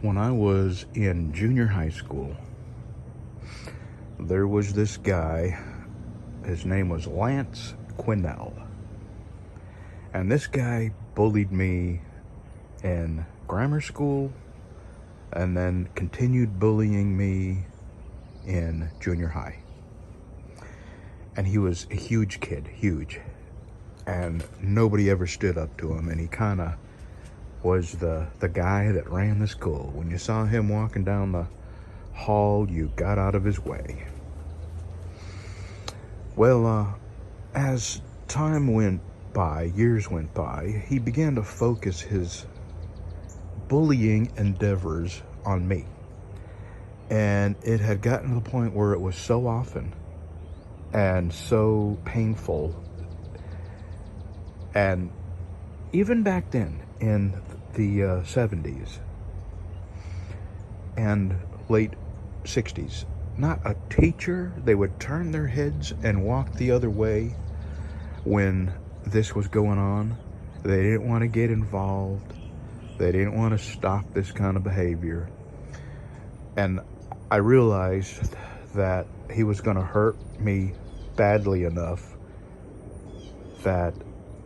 When I was in junior high school, there was this guy. His name was Lance Quinnell. And this guy bullied me in grammar school and then continued bullying me in junior high. And he was a huge kid, huge. And nobody ever stood up to him, and he kind of was the guy that ran the school. When you saw him walking down the hall, you got out of his way. Well, as time went by, years went by, he began to focus his bullying endeavors on me. And it had gotten to the point where it was so often and so painful. And even back then, in the 70s and late 60s, not a teacher, they would turn their heads and walk the other way when this was going on. They didn't want to get involved. They didn't want to stop this kind of behavior. And I realized that he was going to hurt me badly enough that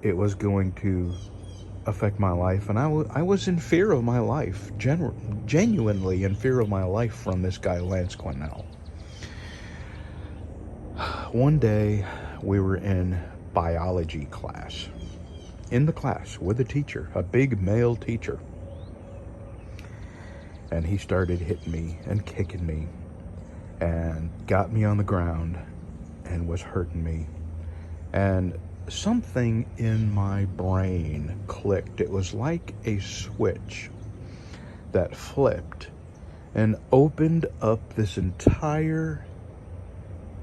it was going to affect my life. And I was in fear of my life, genuinely in fear of my life from this guy, Lance Quinnell. One day, we were in biology class. In the class with a teacher, a big male teacher. And he started hitting me and kicking me and got me on the ground and was hurting me. And something in my brain clicked. It was like a switch that flipped and opened up this entire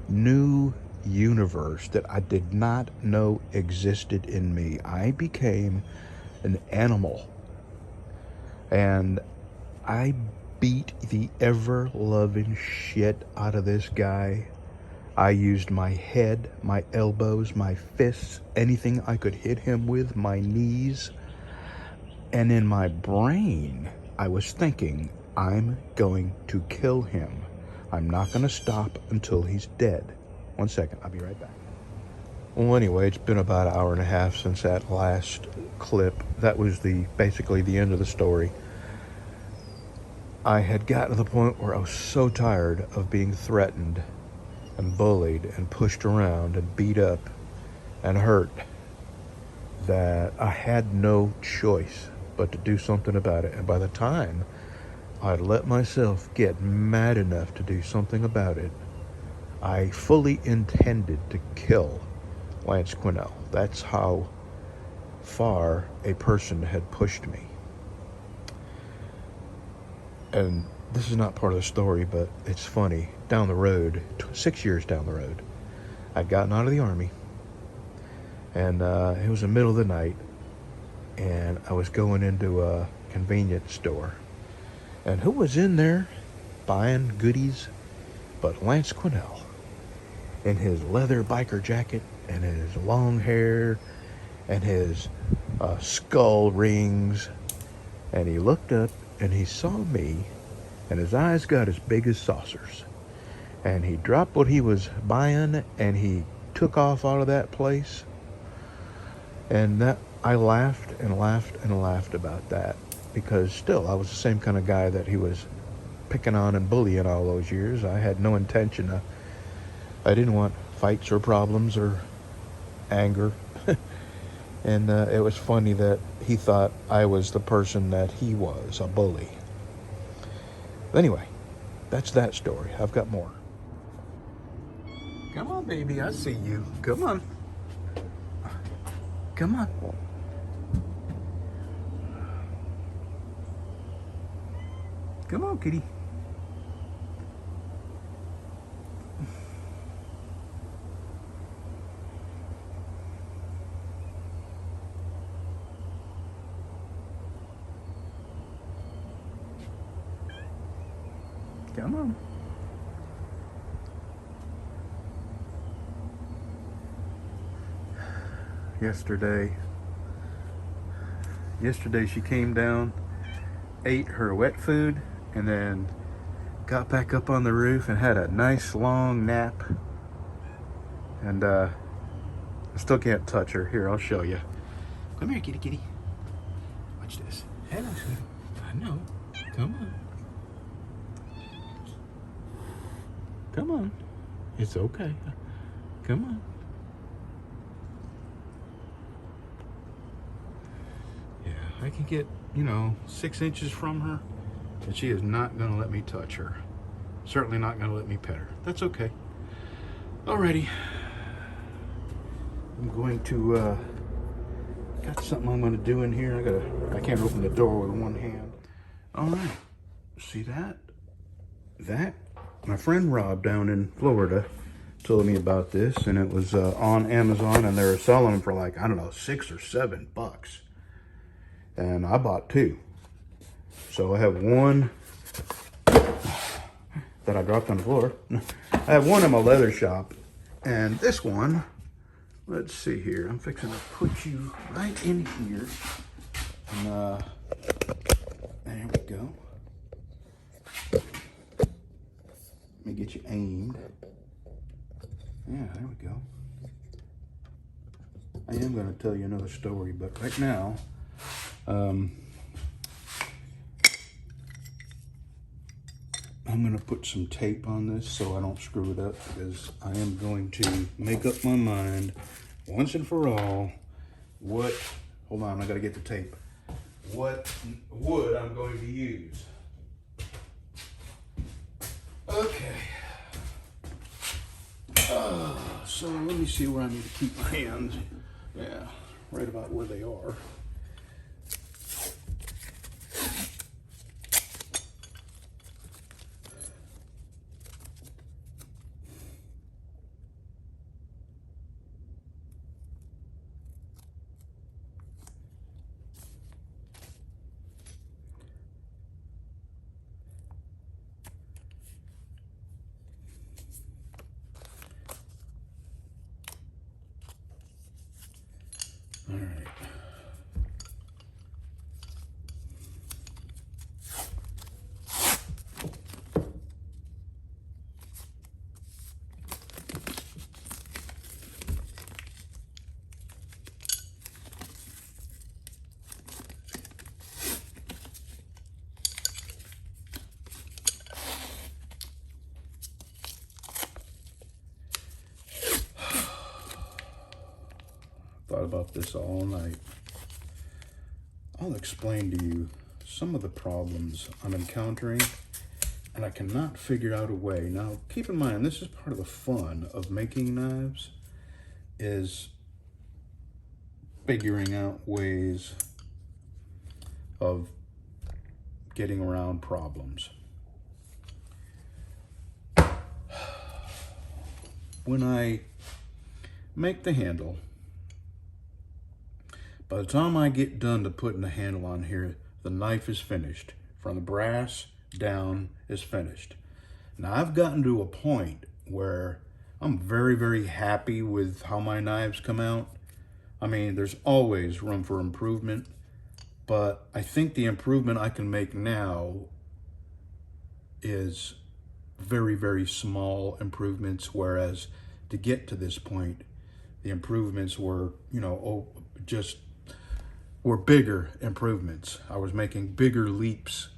new universe that I did not know existed in me. I became an animal, and I beat the ever-loving shit out of this guy. I used my head, my elbows, my fists, anything I could hit him with, my knees. And in my brain, I was thinking, I'm going to kill him. I'm not going to stop until he's dead. 1 second, I'll be right back. Well, anyway, it's been about an hour and a half since that last clip. That was basically the end of the story. I had gotten to the point where I was so tired of being threatened and bullied and pushed around and beat up and hurt that I had no choice but to do something about it. And by the time I'd let myself get mad enough to do something about it, I fully intended to kill Lance Quinnell. That's how far a person had pushed me. And this is not part of the story, but it's funny. Down the road, 6 years down the road, I'd gotten out of the Army, and it was the middle of the night, and I was going into a convenience store. And who was in there buying goodies but Lance Quinnell, in his leather biker jacket and his long hair and his skull rings. And he looked up and he saw me, and his eyes got as big as saucers. And he dropped what he was buying and he took off out of that place. And that I laughed and laughed and laughed about that, because still I was the same kind of guy that he was picking on and bullying all those years. I had no intention I didn't want fights or problems or anger. And it was funny that he thought I was the person that he was, a bully. Anyway, that's that story. I've got more. Come on, baby, I see you. Come on. Come on. Come on, kitty. Come on. Yesterday she came down ate her wet food, and then got back up on the roof and had a nice long nap. And I still can't touch her. Here, I'll show you. Come here, kitty kitty. Watch this. Hello, sweetie. I know. Come on. Come on. It's okay. Come on. Yeah, I can get, 6 inches from her, and she is not going to let me touch her. Certainly not going to let me pet her. That's okay. Alrighty. I'm going to, got something I'm going to do in here. I can't open the door with one hand. Alright. See that? My friend Rob down in Florida told me about this, and it was on Amazon, and they were selling them for like, I don't know, $6 or $7. And I bought 2. So I have one that I dropped on the floor. I have one in my leather shop, and this one, let's see here. I'm fixing to put you right in here. And there we go. Let me get you aimed. Yeah, there we go. I am going to tell you another story, but right now, I'm going to put some tape on this so I don't screw it up, because I am going to make up my mind once and for all hold on, I got to get the tape, what wood I'm going to use. Okay. So let me see where I need to keep my hands. Yeah, right about where they are. All right. Thought about this all night. I'll explain to you some of the problems I'm encountering, and I cannot figure out a way. Now, keep in mind, this is part of the fun of making knives, is figuring out ways of getting around problems. When I make the handle, by the time I get done to putting the handle on here, the knife is finished. From the brass down is finished. Now I've gotten to a point where I'm very, very happy with how my knives come out. I mean, there's always room for improvement, but I think the improvement I can make now is very, very small improvements, whereas to get to this point, the improvements were, were bigger improvements. I was making bigger leaps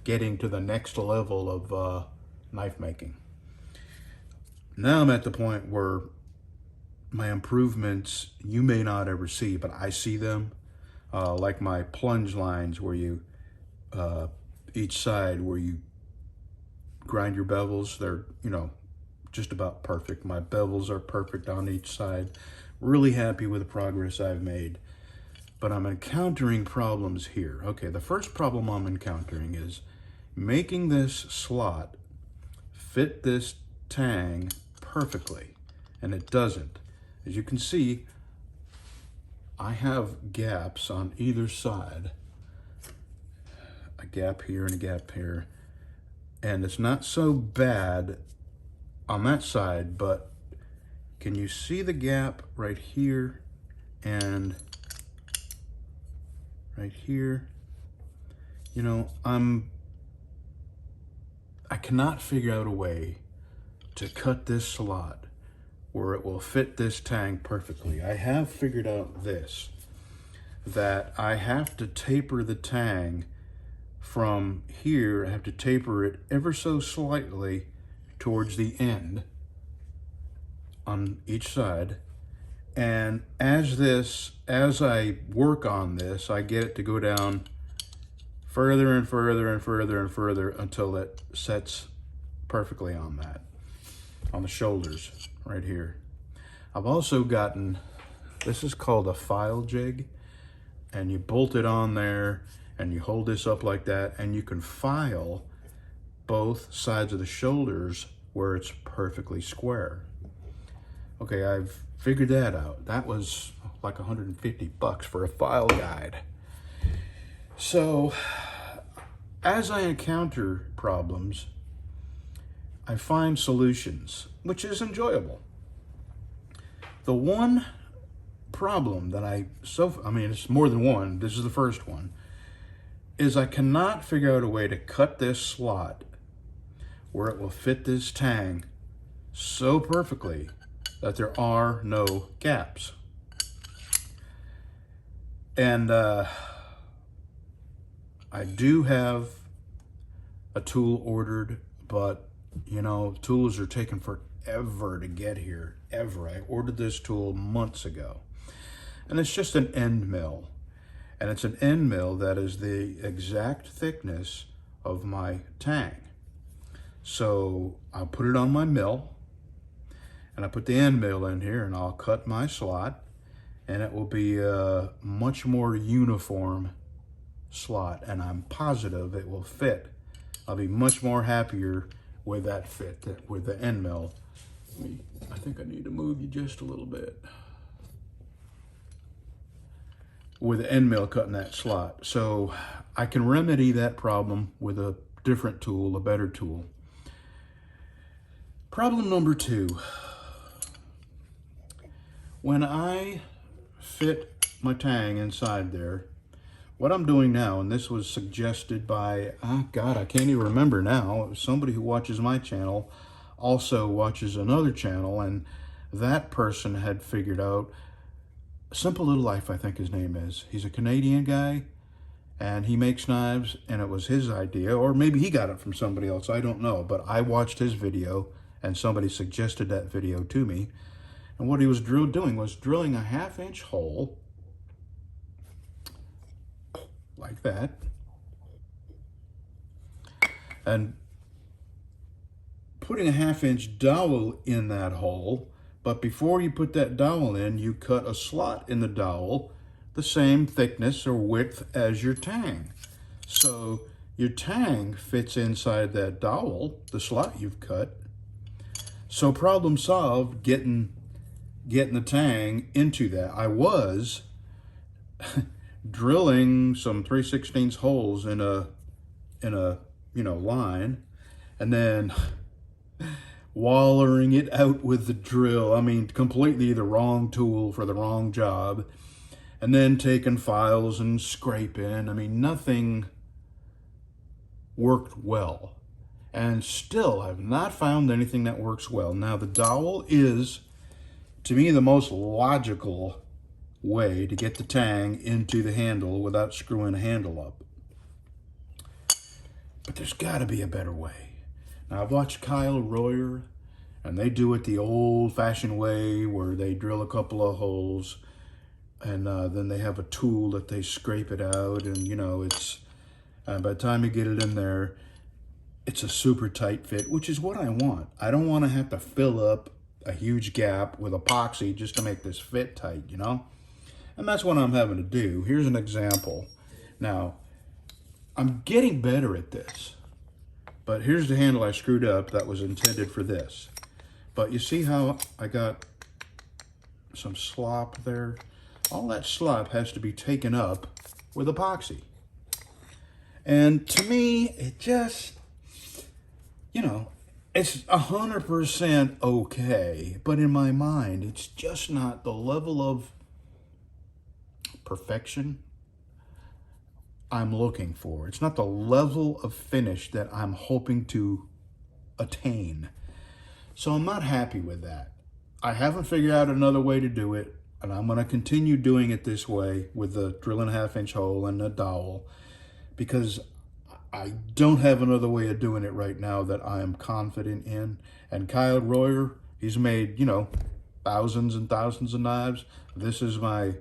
getting to the next level of knife making. Now I'm at the point where my improvements you may not ever see, but I see them, like my plunge lines where you, each side where you grind your bevels, they're, just about perfect. My bevels are perfect on each side. Really happy with the progress I've made. But I'm encountering problems here. Okay, the first problem I'm encountering is making this slot fit this tang perfectly, and it doesn't. As you can see, I have gaps on either side. A gap here and a gap here. And it's not so bad on that side, but can you see the gap right here and right here? You know, I cannot figure out a way to cut this slot where it will fit this tang perfectly. I have figured out this, that I have to taper the tang from here. I have to taper it ever so slightly towards the end on each side. And as I work on this, I get it to go down further and further and further and further until it sets perfectly on that, on the shoulders right here. I've also gotten, this is called a file jig, and you bolt it on there and you hold this up like that, and you can file both sides of the shoulders where it's perfectly square. Okay, I've figured that out. That was like 150 bucks for a file guide. So, as I encounter problems, I find solutions, which is enjoyable. The one problem that I mean, it's more than one, this is the first one, is I cannot figure out a way to cut this slot where it will fit this tang so perfectly that there are no gaps. And I do have a tool ordered, but you know, tools are taking forever to get here, ever. I ordered this tool months ago, and it's just an end mill. And it's an end mill that is the exact thickness of my tang. So I'll put it on my mill, and I put the end mill in here, and I'll cut my slot, and it will be a much more uniform slot, and I'm positive it will fit. I'll be much more happier with that fit, with the end mill. I think I need to move you just a little bit. With the end mill cutting that slot. So I can remedy that problem with a different tool, a better tool. Problem number 2. When I fit my tang inside there, what I'm doing now, and this was suggested by, oh God, I can't even remember now. It was somebody who watches my channel, also watches another channel, and that person had figured out Simple Little Life, I think his name is. He's a Canadian guy, and he makes knives, and it was his idea, or maybe he got it from somebody else, I don't know, but I watched his video, and somebody suggested that video to me, and what he was doing was drilling a 1/2-inch hole, like that, and putting a 1/2-inch dowel in that hole. But before you put that dowel in, you cut a slot in the dowel the same thickness or width as your tang. So your tang fits inside that dowel, the slot you've cut. So problem solved, getting the tang into that. I was drilling some 3/16 holes in a line, and then wallering it out with the drill. I mean, completely the wrong tool for the wrong job. And then taking files and scraping. I mean, nothing worked well. And still, I've not found anything that works well. Now, the dowel is, to me, the most logical way to get the tang into the handle without screwing the handle up. But there's got to be a better way. Now, I've watched Kyle Royer, and they do it the old-fashioned way where they drill a couple of holes, and then they have a tool that they scrape it out, and, you know, it's, by the time you get it in there, it's a super tight fit, which is what I want. I don't want to have to fill up a huge gap with epoxy just to make this fit tight, you know? And that's what I'm having to do. Here's an example. Now, I'm getting better at this. But here's the handle I screwed up that was intended for this. But you see how I got some slop there? All that slop has to be taken up with epoxy. And to me, it just, you know, it's 100% okay. But in my mind, it's just not the level of perfection I'm looking for. It's not the level of finish that I'm hoping to attain. So I'm not happy with that. I haven't figured out another way to do it, and I'm going to continue doing it this way with the 3.5-inch hole and the dowel, because I don't have another way of doing it right now that I am confident in. And Kyle Royer, he's made, you know, thousands and thousands of knives. This is my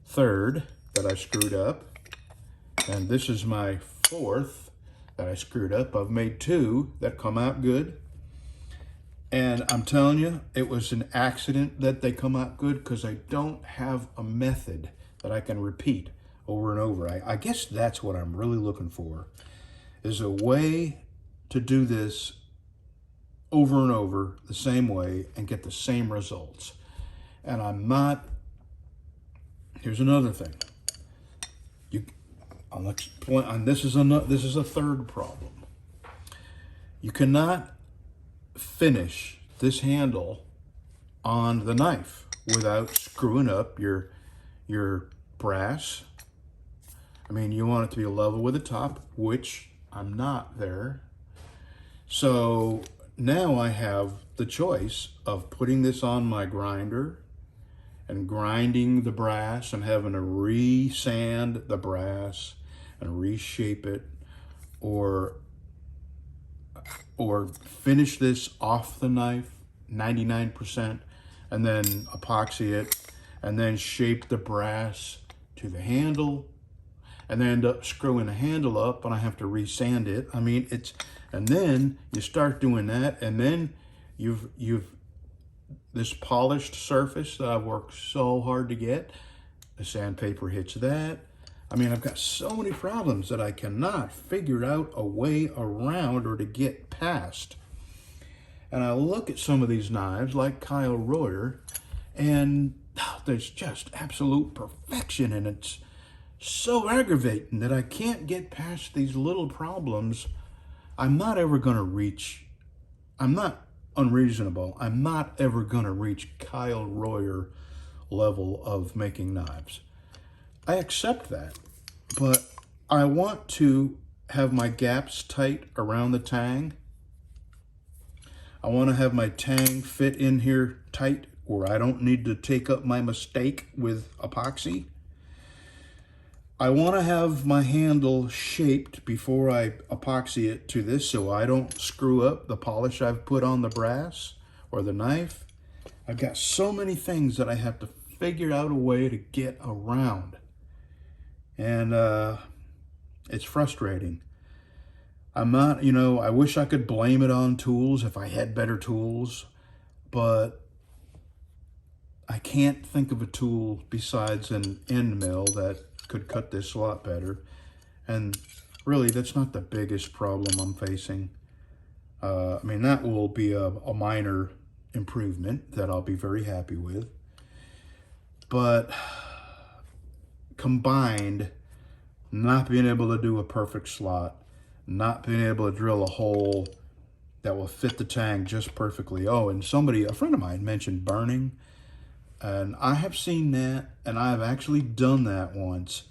third that I screwed up, and this is my fourth that I screwed up. I've made 2 that come out good, and I'm telling you, it was an accident that they come out good, because I don't have a method that I can repeat over and over. I guess that's what I'm really looking for, is a way to do this over and over the same way and get the same results. And I'm not. Here's another thing. I'll explain, and this is a third problem. You cannot finish this handle on the knife without screwing up your brass. I mean, you want it to be level with the top, which I'm not there. So now I have the choice of putting this on my grinder and grinding the brass and having to re-sand the brass and reshape it, or finish this off the knife 99% and then epoxy it and then shape the brass to the handle and then end up screwing the handle up and I have to re-sand it. I mean, and then you start doing that, and then you've this polished surface that I've worked so hard to get, the sandpaper hits that. I mean, I've got so many problems that I cannot figure out a way around or to get past. And I look at some of these knives like Kyle Royer, and there's just absolute perfection, and it's so aggravating that I can't get past these little problems. I'm not ever going to reach, I'm not unreasonable, I'm not ever going to reach Kyle Royer level of making knives. I accept that, but I want to have my gaps tight around the tang. I want to have my tang fit in here tight where I don't need to take up my mistake with epoxy. I want to have my handle shaped before I epoxy it to this so I don't screw up the polish I've put on the brass or the knife. I've got so many things that I have to figure out a way to get around. And it's frustrating. I'm not, you know, I wish I could blame it on tools if I had better tools, but I can't think of a tool besides an end mill that could cut this a lot better. And really, that's not the biggest problem I'm facing. I mean, that will be a minor improvement that I'll be very happy with. But combined, not being able to do a perfect slot, not being able to drill a hole that will fit the tang just perfectly. Oh, and a friend of mine mentioned burning, and I have seen that, and I've actually done that once,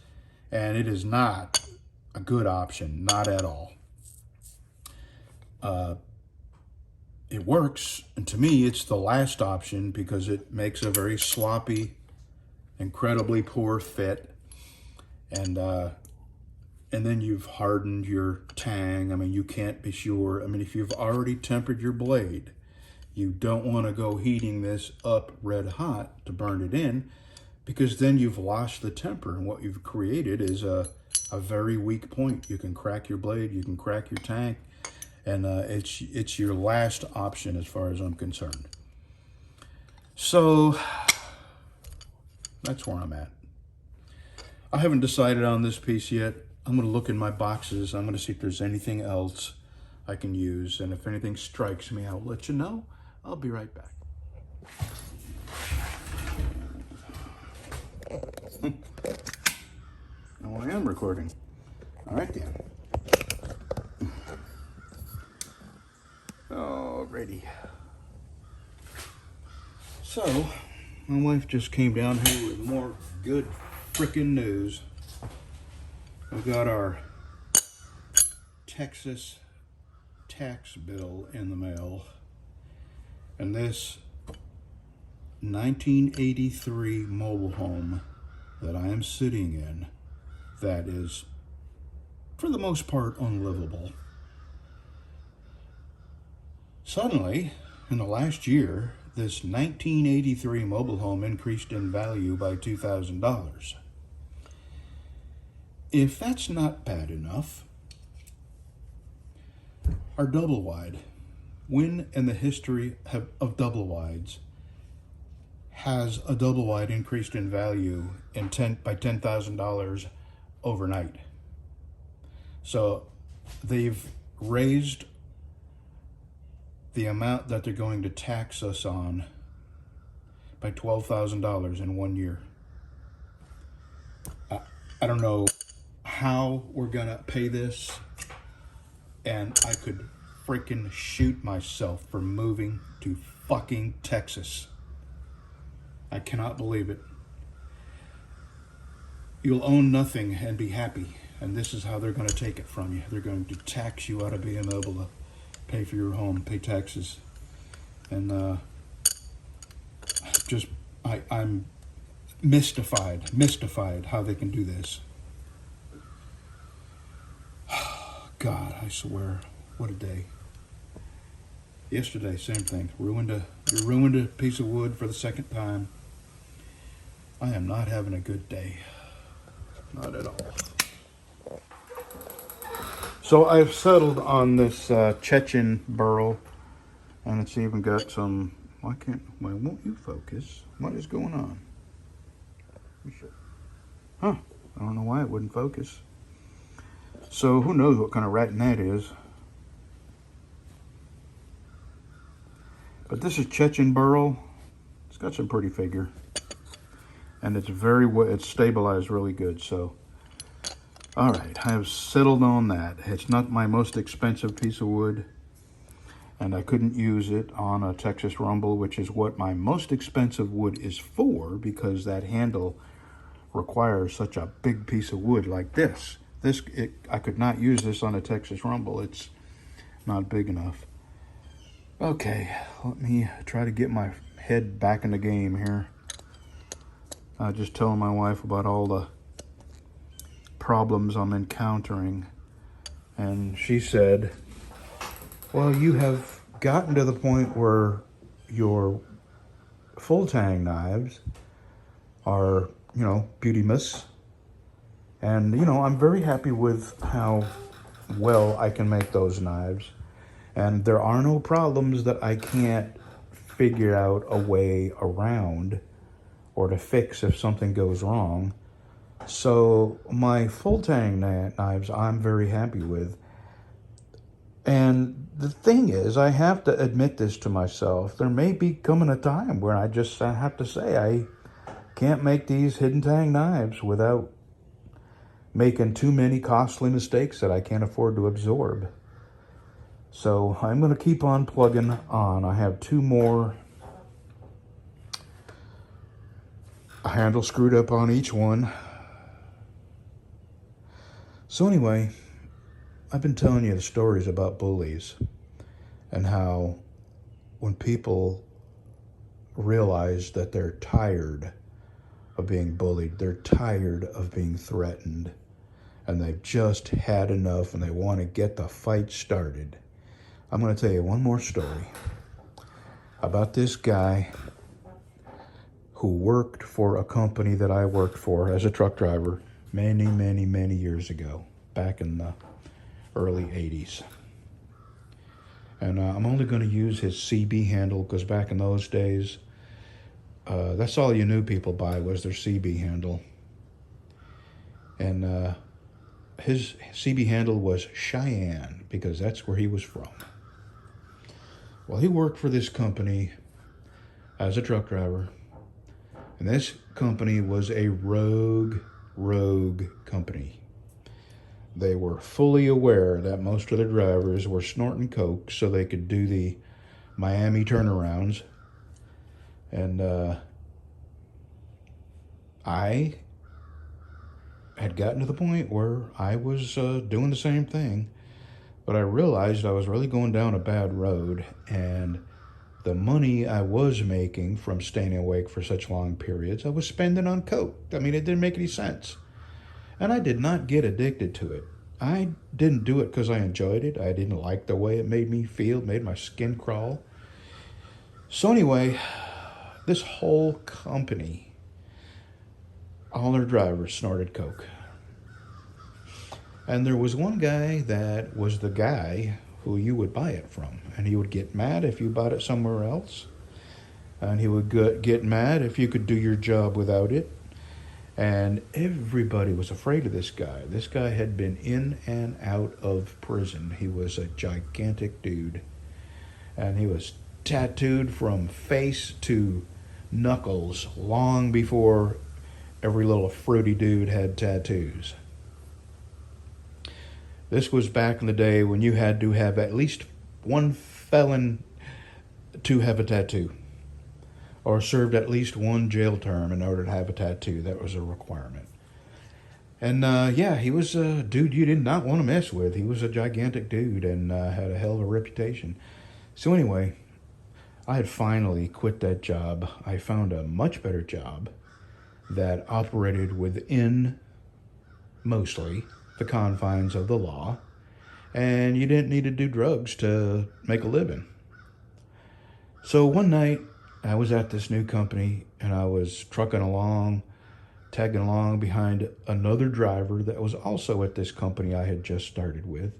and it is not a good option, not at all. It works, and to me, it's the last option because it makes a very sloppy, incredibly poor fit, and then you've hardened your tang. I mean, you can't be sure. I mean, if you've already tempered your blade, you don't want to go heating this up red hot to burn it in, because then you've lost the temper, and what you've created is a very weak point. You can crack your blade, you can crack your tang, and it's your last option as far as I'm concerned. So that's where I'm at. I haven't decided on this piece yet. I'm going to look in my boxes. I'm going to see if there's anything else I can use. And if anything strikes me, I'll let you know. I'll be right back. Now I am recording. All right, then. Alrighty. So, my wife just came down here with more good frickin' news. We got our Texas tax bill in the mail, and this 1983 mobile home that I am sitting in, that is for the most part unlivable, suddenly in the last year this 1983 mobile home increased in value by $2,000. If that's not bad enough, our double wide, when in the history of double wides has a double wide increased in value by $10,000 overnight? So they've raised the amount that they're going to tax us on by $12,000 in 1 year. I don't know how we're gonna pay this, and I could freaking shoot myself for moving to fucking Texas. I cannot believe it. You'll own nothing and be happy, and this is how they're going to take it from you. They're going to tax you out of being able to pay for your home, pay taxes. And I'm mystified how they can do this. God, I swear, what a day. Yesterday, same thing. You ruined a piece of wood for the second time. I am not having a good day. Not at all. So I've settled on this Chechen burl, and it's even got some. Why won't you focus? What is going on? Huh? I don't know why it wouldn't focus. So who knows what kind of ratting that is? But this is Chechen burl. It's got some pretty figure, and it's stabilized really good. So, all right, I've settled on that. It's not my most expensive piece of wood, and I couldn't use it on a Texas Rumble, which is what my most expensive wood is for, because that handle requires such a big piece of wood like this. I could not use this on a Texas Rumble. It's not big enough. Okay, let me try to get my head back in the game here. I was just telling my wife about all the problems I'm encountering, and she said, well, you have gotten to the point where your full tang knives are, beauty-miss. And, I'm very happy with how well I can make those knives. And there are no problems that I can't figure out a way around or to fix if something goes wrong. So my full tang knives I'm very happy with. And the thing is, I have to admit this to myself. There may be coming a time where I have to say I can't make these hidden tang knives without making too many costly mistakes that I can't afford to absorb. So I'm going to keep on plugging on. I have 2 more handle screwed up on each one. So anyway, I've been telling you the stories about bullies and how when people realize that they're tired of being bullied, they're tired of being threatened, and they've just had enough and they want to get the fight started. I'm going to tell you one more story about this guy who worked for a company that I worked for as a truck driver many, many, many years ago, back in the early 80s. And I'm only going to use his CB handle because back in those days, that's all you knew people by was their CB handle. And his CB handle was Cheyenne because that's where he was from. Well, he worked for this company as a truck driver, and this company was a rogue company. They were fully aware that most of the drivers were snorting coke so they could do the Miami turnarounds. And I had gotten to the point where I was doing the same thing, but I realized I was really going down a bad road, and the money I was making from staying awake for such long periods, I was spending on coke. I mean, it didn't make any sense. And I did not get addicted to it. I didn't do it because I enjoyed it. I didn't like the way it made me feel, it made my skin crawl. So anyway, this whole company, all their drivers snorted coke. And there was one guy that was the guy who you would buy it from. And he would get mad if you bought it somewhere else. And he would get mad if you could do your job without it. And everybody was afraid of this guy. This guy had been in and out of prison. He was a gigantic dude. And he was tattooed from face to knuckles long before every little fruity dude had tattoos. This was back in the day when you had to have at least one felon to have a tattoo, or served at least one jail term in order to have a tattoo. That was a requirement. And yeah, he was a dude you did not want to mess with. He was a gigantic dude and had a hell of a reputation. So anyway, I had finally quit that job. I found a much better job that operated within, mostly, the confines of the law, and you didn't need to do drugs to make a living. So one night, I was at this new company, and I was trucking along, tagging along behind another driver that was also at this company I had just started with,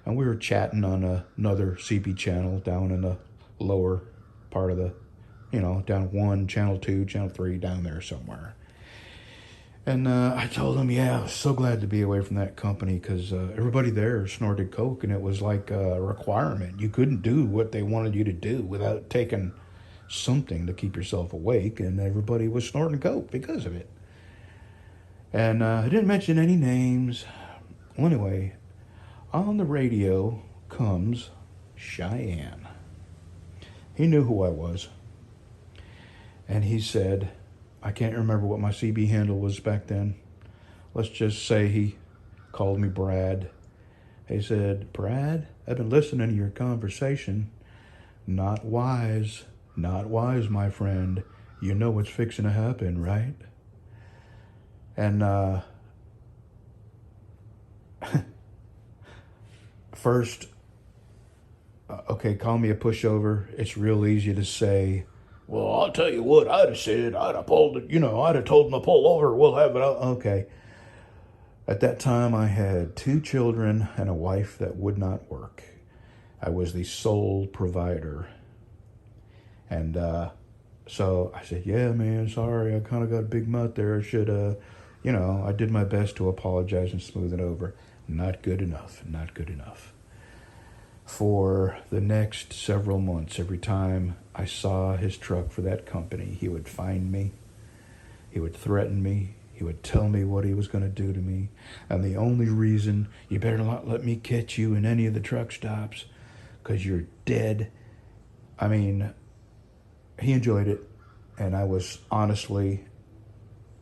and we were chatting on another CB channel down in the lower part of the, down 1, channel 2, channel 3, down there somewhere. And I told him, yeah, I was so glad to be away from that company because everybody there snorted coke, and it was like a requirement. You couldn't do what they wanted you to do without taking something to keep yourself awake, and everybody was snorting coke because of it. And I didn't mention any names. Well, anyway, on the radio comes Cheyenne. He knew who I was. And he said, I can't remember what my CB handle was back then. Let's just say he called me Brad. He said, Brad, I've been listening to your conversation. Not wise, my friend. You know what's fixing to happen, right? And first, okay, call me a pushover. It's real easy to say, well, I'll tell you what I'd have said. I'd have pulled it, I'd have told him to pull over. We'll have it out. Okay. At that time, I had 2 children and a wife that would not work. I was the sole provider. And so I said, yeah, man, sorry. I kind of got a big mutt there. I should, I did my best to apologize and smooth it over. Not good enough. Not good enough. For the next several months, every time I saw his truck for that company, he would find me, he would threaten me, he would tell me what he was going to do to me, and the only reason, you better not let me catch you in any of the truck stops, because you're dead. I mean, he enjoyed it, and I was honestly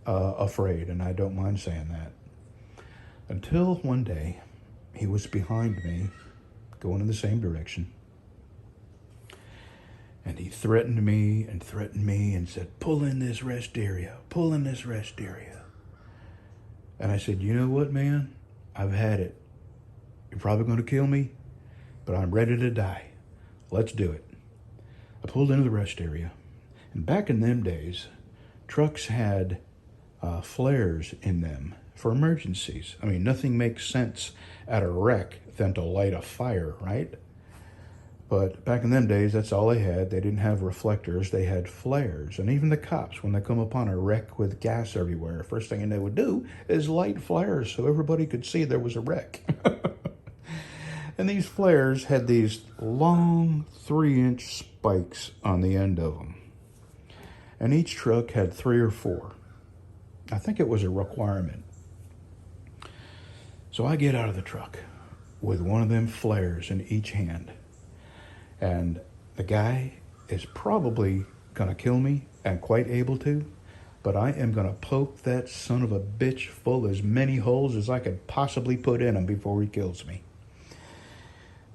afraid, and I don't mind saying that. Until one day, he was behind me, going in the same direction. And he threatened me and said, pull in this rest area, pull in this rest area. And I said, you know what, man? I've had it. You're probably going to kill me, but I'm ready to die. Let's do it. I pulled into the rest area. And back in them days, trucks had flares in them for emergencies. I mean, nothing makes sense at a wreck than to light a fire, right? But back in them days, that's all they had. They didn't have reflectors, they had flares. And even the cops, when they come upon a wreck with gas everywhere, first thing they would do is light flares so everybody could see there was a wreck. And these flares had these long 3-inch spikes on the end of them. And each truck had 3 or 4. I think it was a requirement. So I get out of the truck with one of them flares in each hand. And the guy is probably going to kill me and quite able to. but I am going to poke that son of a bitch full as many holes as I could possibly put in him before he kills me.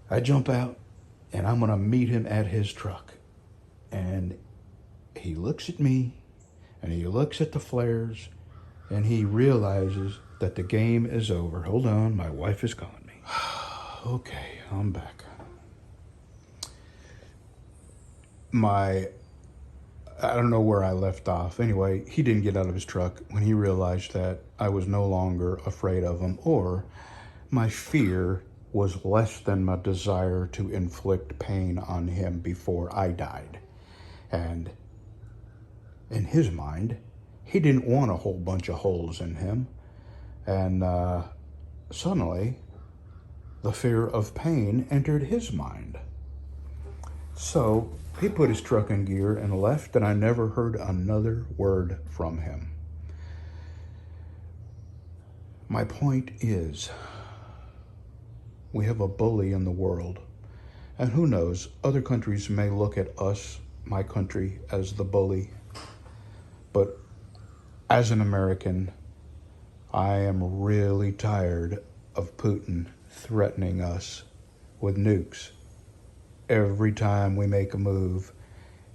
I jump out, and I'm going to meet him at his truck. And he looks at me, and he looks at the flares, and he realizes that the game is over. Hold on, my wife is calling me. Okay, I'm back. I don't know where I left off. Anyway, he didn't get out of his truck when he realized that I was no longer afraid of him, or my fear was less than my desire to inflict pain on him before I died. And in his mind, he didn't want a whole bunch of holes in him. And suddenly, the fear of pain entered his mind. So he put his truck in gear and left, and I never heard another word from him. My point is, we have a bully in the world. And who knows, other countries may look at us, my country, as the bully. But as an American, I am really tired of Putin threatening us with nukes every time we make a move.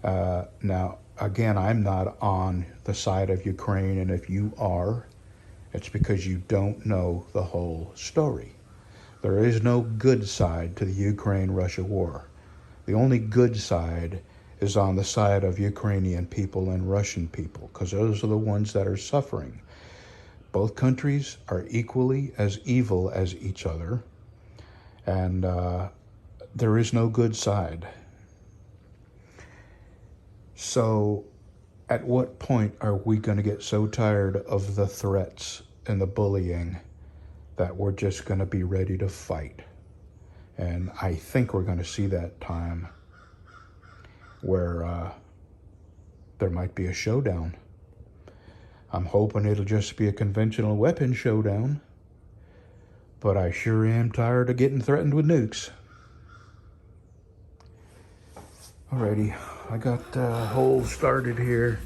Now, again, I'm not on the side of Ukraine, and if you are, it's because you don't know the whole story. There is no good side to the Ukraine-Russia war. The only good side is on the side of Ukrainian people and Russian people, because those are the ones that are suffering. Both countries are equally as evil as each other, and there is no good side. So at what point are we going to get so tired of the threats and the bullying that we're just going to be ready to fight? And I think we're going to see that time where there might be a showdown. I'm hoping it'll just be a conventional weapon showdown, but I sure am tired of getting threatened with nukes. Alrighty, I got holes started here.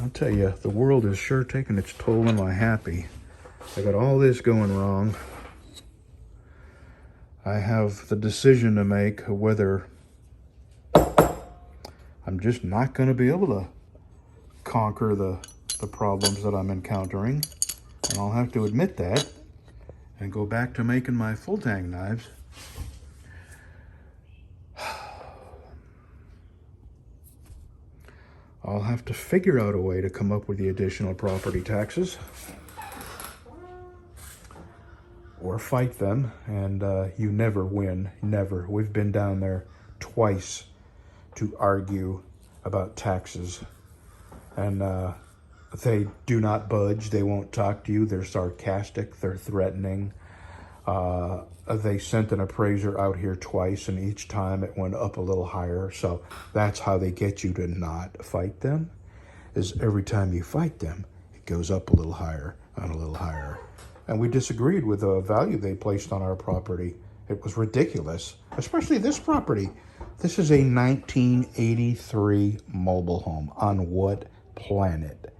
I'll tell you, the world is sure taking its toll on my happy. I got all this going wrong. I have the decision to make whether I'm just not going to be able to conquer the problems that I'm encountering, and I'll have to admit that and go back to making my full tang knives. I'll have to figure out a way to come up with the additional property taxes or fight them, and you never win, never. We've been down there twice to argue about taxes, and they do not budge. They won't talk to you. They're sarcastic. They're threatening. They sent an appraiser out here twice, and each time it went up a little higher. So that's how they get you to not fight them, is every time you fight them, it goes up a little higher and a little higher. And we disagreed with the value they placed on our property. It was ridiculous, especially this property. This is a 1983 mobile home. On what planet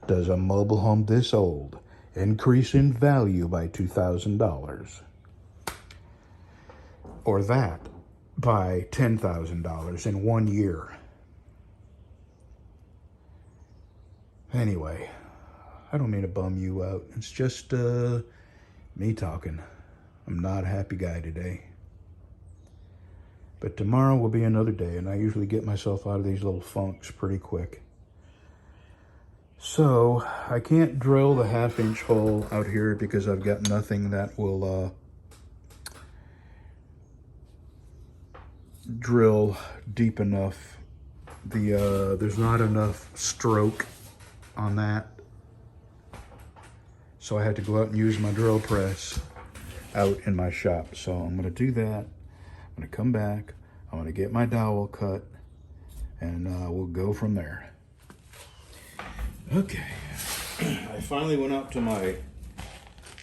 does a mobile home this old increase in value by $2,000? Or that by $10,000 in 1 year? Anyway, I don't mean to bum you out. It's just me talking. I'm not a happy guy today. But tomorrow will be another day, and I usually get myself out of these little funks pretty quick. So I can't drill the 1/2-inch hole out here because I've got nothing that will drill deep enough. There's not enough stroke on that, so I had to go out and use my drill press out in my shop. So I'm going to do that. I'm going to come back. I'm going to get my dowel cut, and we'll go from there. Okay, I finally went up to my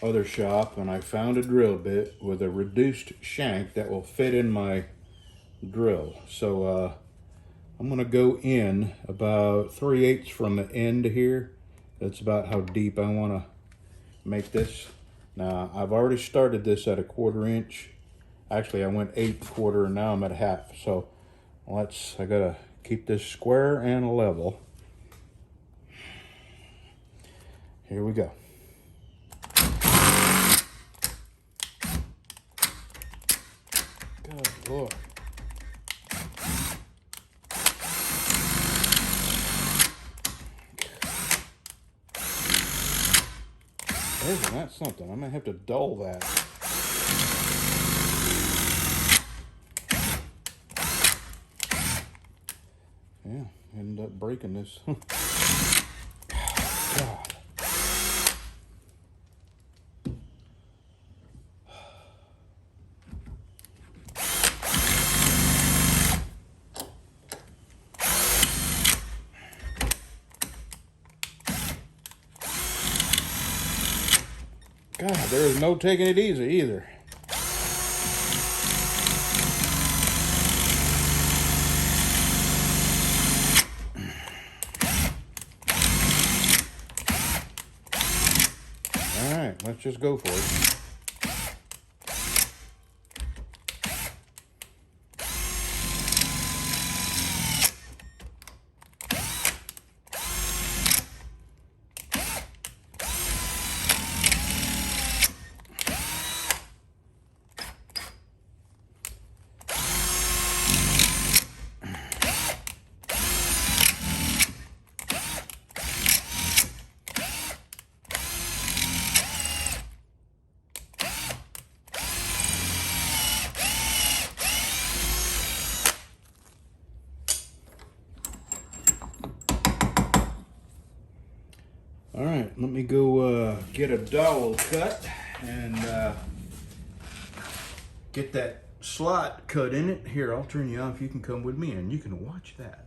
other shop and I found a drill bit with a reduced shank that will fit in my drill. So I'm gonna go in about 3/8 from the end here. That's about how deep I wanna make this. Now, I've already started this at a 1/4 inch. Actually, I went 8 1/4 and now I'm at 1/2. So I gotta keep this square and level. Here we go. Good Lord. Isn't that something? I might have to dull that. Yeah, end up breaking this. God. God, there is no taking it easy either. All right, let's just go for it. All right, let me go get a dowel cut and get that slot cut in it. Here, I'll turn you off. You can come with me and you can watch that.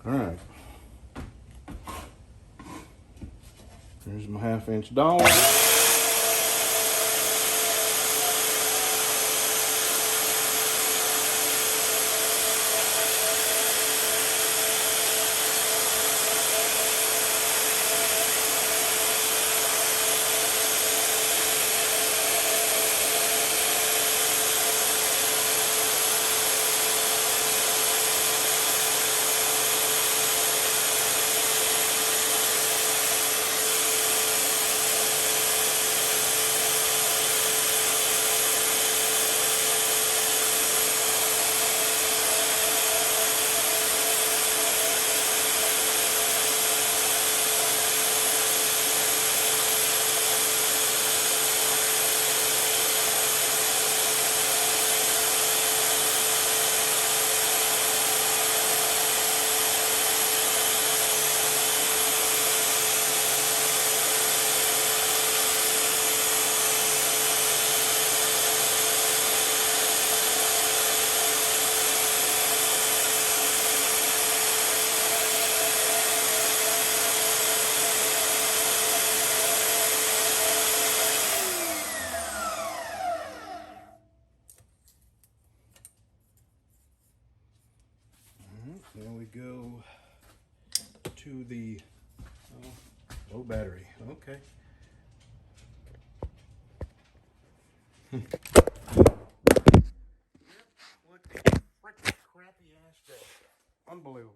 All right. Here's my 1/2 inch dowel. Then we go to the low battery. Okay. What a freaking crappy ass day. Unbelievable.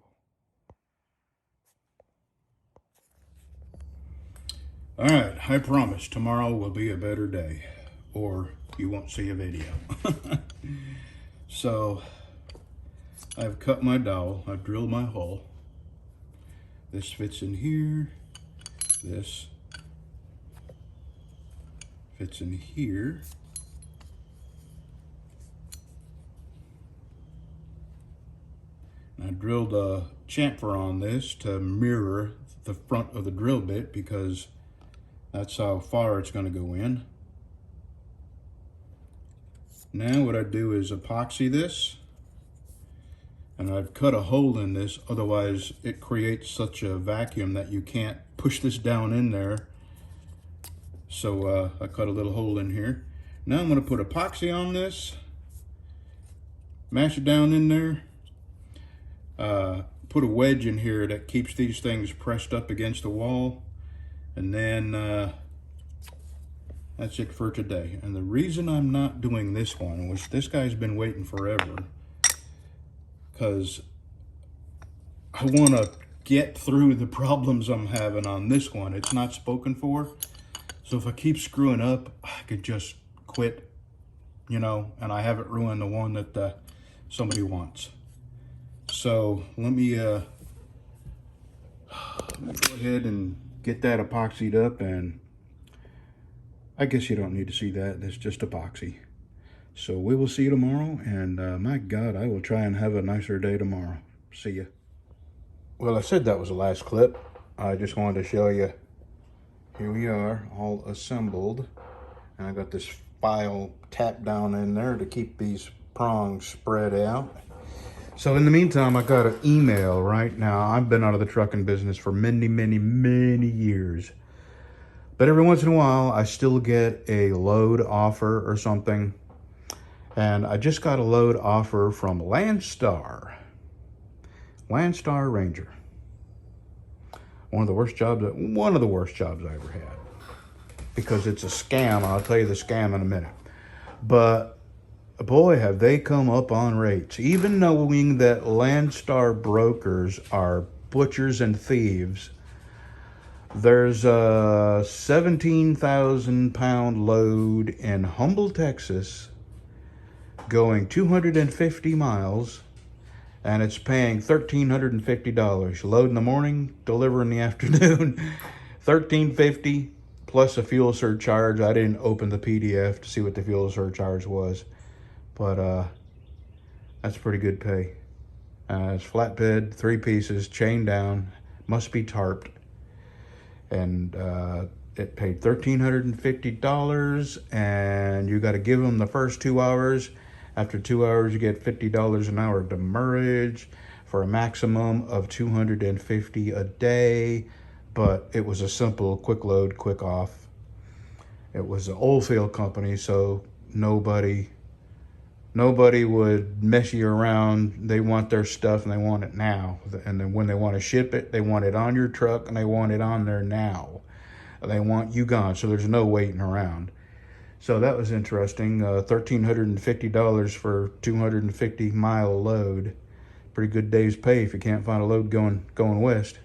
All right, I promise tomorrow will be a better day, or you won't see a video. So I've cut my dowel, I've drilled my hole. This fits in here, this fits in here. I drilled a chamfer on this to mirror the front of the drill bit because that's how far it's going to go in. Now what I do is epoxy this, and I've cut a hole in this, otherwise it creates such a vacuum that you can't push this down in there. So I cut a little hole in here. Now I'm going to put epoxy on this, mash it down in there put a wedge in here that keeps these things pressed up against the wall. And then that's it for today. And the reason I'm not doing this one, which this guy's been waiting forever, because I want to get through the problems I'm having on this one. It's not spoken for. So if I keep screwing up, I could just quit, you know, and I haven't ruined the one that somebody wants. So let me go ahead and get that epoxied up, and I guess you don't need to see that. That's just epoxy. So we will see you tomorrow, and my God, I will try and have a nicer day tomorrow. See ya. Well, I said that was the last clip. I just wanted to show you. Here we are, all assembled. And I got this file tapped down in there to keep these prongs spread out. So in the meantime, I got an email right now. I've been out of the trucking business for many, many, many years. But every once in a while, I still get a load offer or something. And I just got a load offer from Landstar Ranger. One of the worst jobs I ever had. Because it's a scam. I'll tell you the scam in a minute. But boy, have they come up on rates. Even knowing that Landstar brokers are butchers and thieves, there's a 17,000 pound load in Humble, Texas, going 250 miles, and it's paying $1,350. Load in the morning, deliver in the afternoon. $1,350 plus a fuel surcharge. I didn't open the PDF to see what the fuel surcharge was, but that's pretty good pay. It's flatbed, 3 pieces, chain down, must be tarped, and it paid $1,350, and you got to give them the first 2 hours. After 2 hours, you get $50 an hour demurrage for a maximum of $250 a day. But it was a simple, quick load, quick off. It was an oil field company, so nobody would mess you around. They want their stuff and they want it now. And then when they want to ship it, they want it on your truck and they want it on there now. They want you gone, so there's no waiting around. So that was interesting. $1,350 for 250 mile load. Pretty good day's pay if you can't find a load going west.